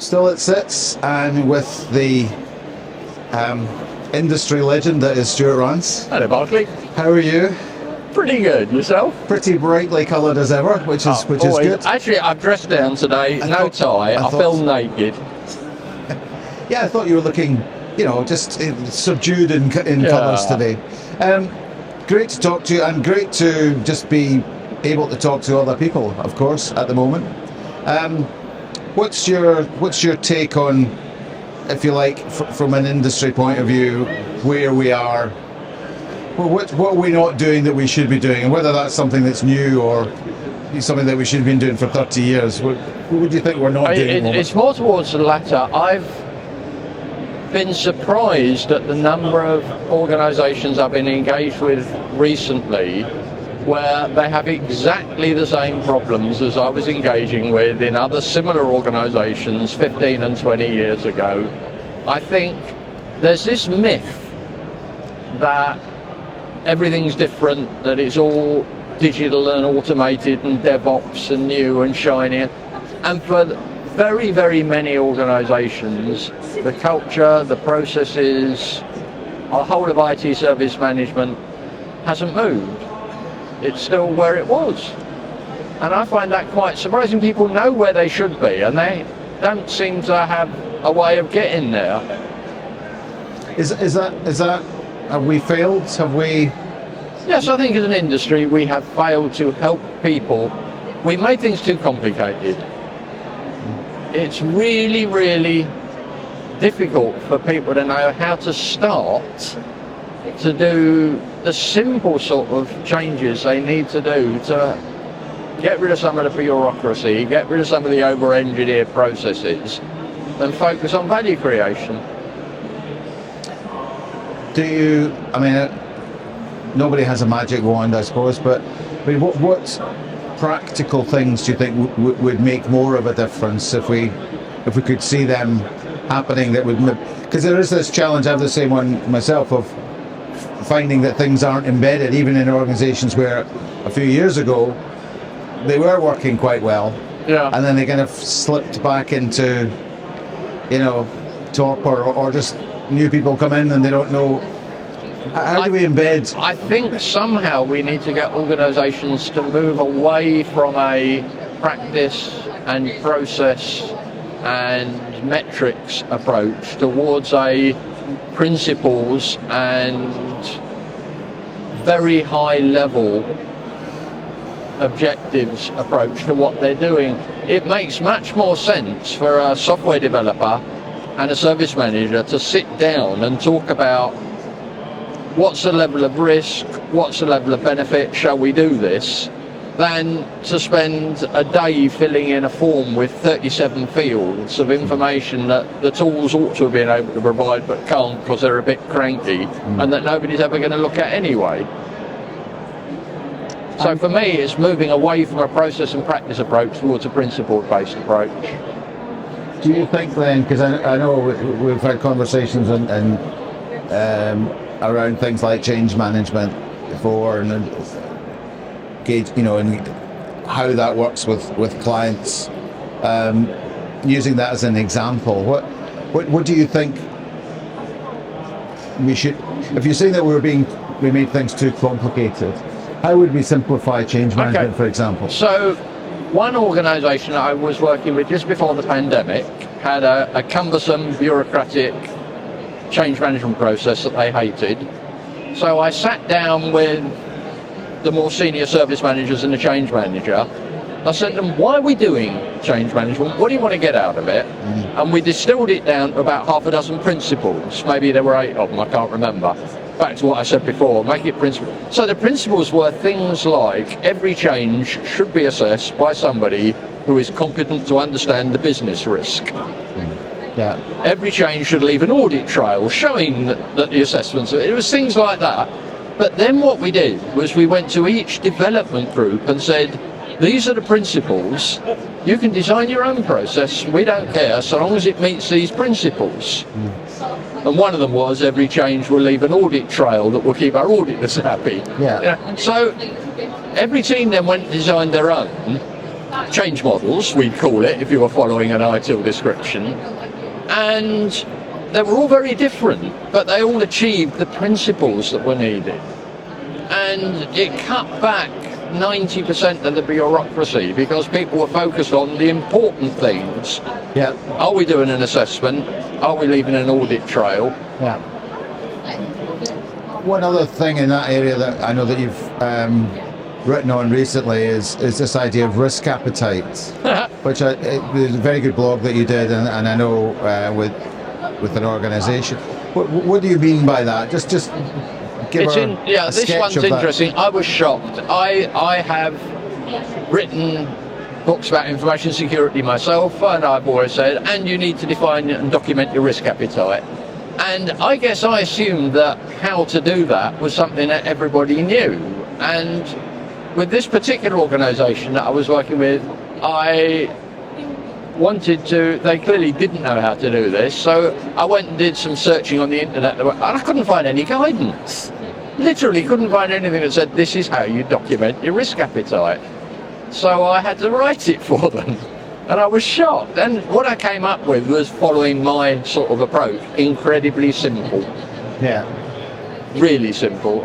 still it sits, and with the industry legend that is Stuart Rance. Hello, Barclay. How are you? Pretty good. Yourself? Pretty brightly coloured as ever, which is good. Actually, I've dressed down today, no tie. I feel naked. Yeah, I thought you were looking, just subdued in colours today. Great to talk to you, and great to just be able to talk to other people, of course, at the moment. What's your take on, if you like, from an industry point of view, where we are? Well, what are we not doing that we should be doing, and whether that's something that's new or something that we should have been doing for 30 years? What do you think we're not doing? It's more towards the latter. I've been surprised at the number of organisations I've been engaged with recently where they have exactly the same problems as I was engaging with in other similar organisations 15 and 20 years ago. I think there's this myth that everything's different, that it's all digital and automated and DevOps and new and shiny. And for very, very many organisations, the culture, the processes, our whole of IT service management hasn't moved. It's still where it was. And I find that quite surprising. People know where they should be and they don't seem to have a way of getting there. Is that have we failed? Have we? Yes, I think as an industry we have failed to help people. We made things too complicated. It's really, really difficult for people to know how to start to do the simple sort of changes they need to do to get rid of some of the bureaucracy, get rid of some of the over-engineered processes, and focus on value creation. Nobody has a magic wand, I suppose, but what practical things do you think would make more of a difference if we could see them happening? That would, because there is this challenge, I have the same one myself, of finding that things aren't embedded even in organisations where a few years ago they were working quite well, and then they kind of slipped back into torpor, or just new people come in and they don't know. How do we embed? I think somehow we need to get organisations to move away from a practice and process and metrics approach towards a principles and very high level objectives approach to what they're doing. It makes much more sense for a software developer and a service manager to sit down and talk about what's the level of risk, what's the level of benefit, shall we do this, than to spend a day filling in a form with 37 fields of information that the tools ought to have been able to provide but can't because they're a bit cranky, and that nobody's ever going to look at anyway. So for me, it's moving away from a process and practice approach towards a principle-based approach. Do you think then, because I know we've had conversations and around things like change management before, and gauge, and how that works with clients, using that as an example, what do you think we should, if you're saying that we made things too complicated, how would we simplify change management, for example? So one organisation I was working with just before the pandemic had a cumbersome bureaucratic change management process that they hated. So I sat down with the more senior service managers and the change manager. I said to them, why are we doing change management? What do you want to get out of it? And we distilled it down to about half a dozen principles. Maybe there were 8 of them, I can't remember. Back to what I said before, make it principle. So the principles were things like every change should be assessed by somebody who is competent to understand the business risk. Yeah. Every change should leave an audit trail showing that the assessments, it was things like that. But then what we did was we went to each development group and said, these are the principles, you can design your own process, we don't care, so long as it meets these principles. And one of them was every change will leave an audit trail that will keep our auditors happy. Yeah. So every team then went and designed their own, change models, we'd call it, if you were following an ITIL description. And they were all very different, but they all achieved the principles that were needed. And it cut back 90% of the bureaucracy because people were focused on the important things. Yeah. Are we doing an assessment? Are we leaving an audit trail? Yeah. One other thing in that area that I know that you've written on recently is this idea of risk appetite, which it was a very good blog that you did, and I know with an organisation. What do you mean by that? Just give this one's interesting. I was shocked. I have written books about information security myself, and I've always said, and you need to define and document your risk appetite. And I guess I assumed that how to do that was something that everybody knew. And with this particular organisation that I was working with, I wanted to, they clearly didn't know how to do this, so I went and did some searching on the internet, and I couldn't find any guidance. Literally couldn't find anything that said this is how you document your risk appetite. So I had to write it for them, and I was shocked. And what I came up with was following my sort of approach, incredibly simple. Yeah. Really simple.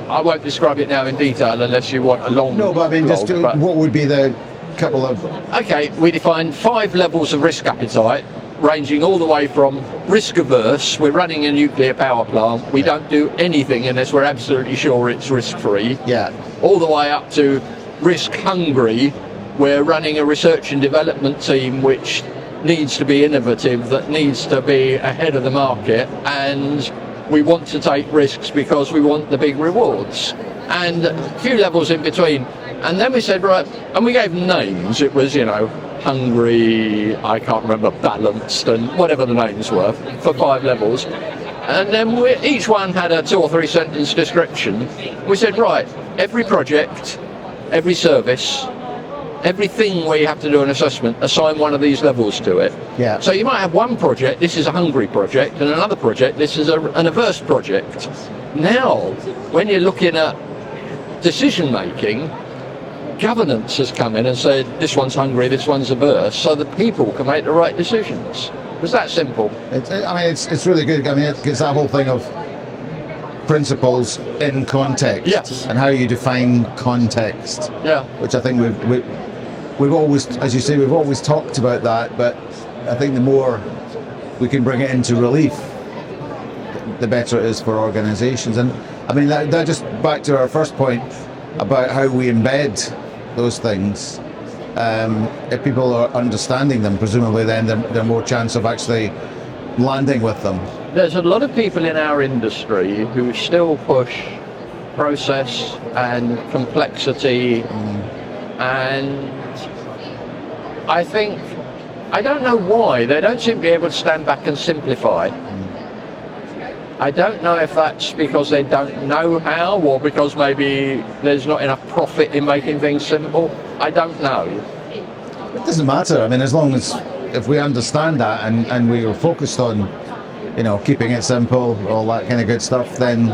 I won't describe it now in detail unless you want a long. No, but I mean, blog, what would be the couple of? Okay, we defined 5 levels of risk appetite, ranging all the way from risk averse. We're running a nuclear power plant. We don't do anything unless we're absolutely sure it's risk free. Yeah. All the way up to risk hungry. We're running a research and development team which needs to be innovative, that needs to be ahead of the market, and we want to take risks because we want the big rewards. And a few levels in between. And then we said, right, and we gave names. It was, hungry, I can't remember, balanced, and whatever the names were, for 5 levels. And then each one had a 2 or 3 sentence description. We said, right, every project, every service, everything where you have to do an assessment, assign one of these levels to it. Yeah. So you might have one project, this is a hungry project, and another project, this is an averse project. Now, when you're looking at decision making, governance has come in and said, this one's hungry, this one's averse, so that people can make the right decisions. It was that simple. It's really good. I mean, it's that whole thing of principles in context. Yes. And how you define context. Yeah. Which I think we've always, as you say, we've always talked about that, but I think the more we can bring it into relief, the better it is for organisations. And I mean, that just back to our first point about how we embed those things. If people are understanding them, presumably then they're more chance of actually landing with them. There's a lot of people in our industry who still push process and complexity, and I don't know why, they don't seem to be able to stand back and simplify. I don't know if that's because they don't know how, or because maybe there's not enough profit in making things simple. I don't know. It doesn't matter. I mean, as long as if we understand that and we are focused on, keeping it simple, all that kind of good stuff, then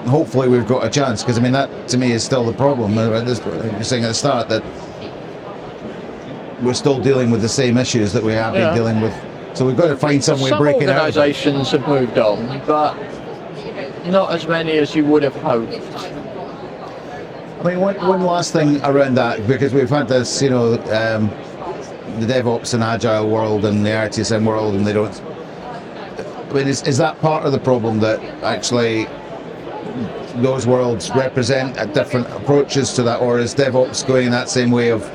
hopefully we've got a chance. Because I mean, that to me is still the problem. You're saying at the start that we're still dealing with the same issues that we have been dealing with. So we've got to find some way of breaking out. Some organisations have moved on, but not as many as you would have hoped. I mean, one last thing around that, because we've had this, the DevOps and Agile world and the RTSM world, and they don't. I mean, is that part of the problem, that actually those worlds represent different approaches to that, or is DevOps going in that same way of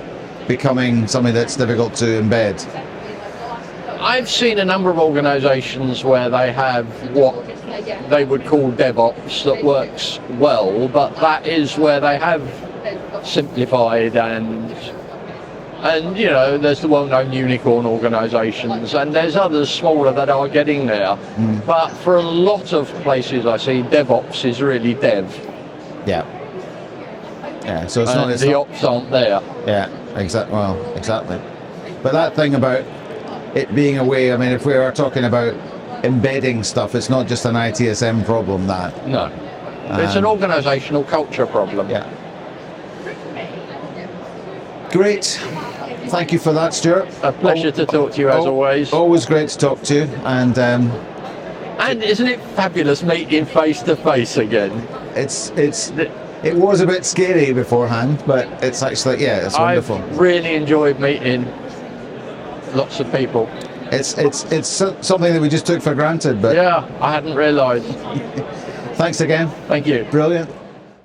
becoming something that's difficult to embed? I've seen a number of organisations where they have what they would call DevOps that works well, but that is where they have simplified and there's the well-known unicorn organisations, and there's others smaller that are getting there. But for a lot of places I see, DevOps is really dev. Yeah. Yeah. So it's not. The ops aren't there. Yeah. Exactly. But that thing about it being a way, I mean, if we are talking about embedding stuff, it's not just an ITSM problem, that. No. It's an organisational culture problem. Yeah. Great. Thank you for that, Stuart. A pleasure to talk to you as always. Always great to talk to you. And isn't it fabulous meeting face to face again? It was a bit scary beforehand, but it's actually, yeah, it's wonderful. I've really enjoyed meeting lots of people. It's something that we just took for granted, but yeah, I hadn't realised. Thanks again. Thank you. Brilliant.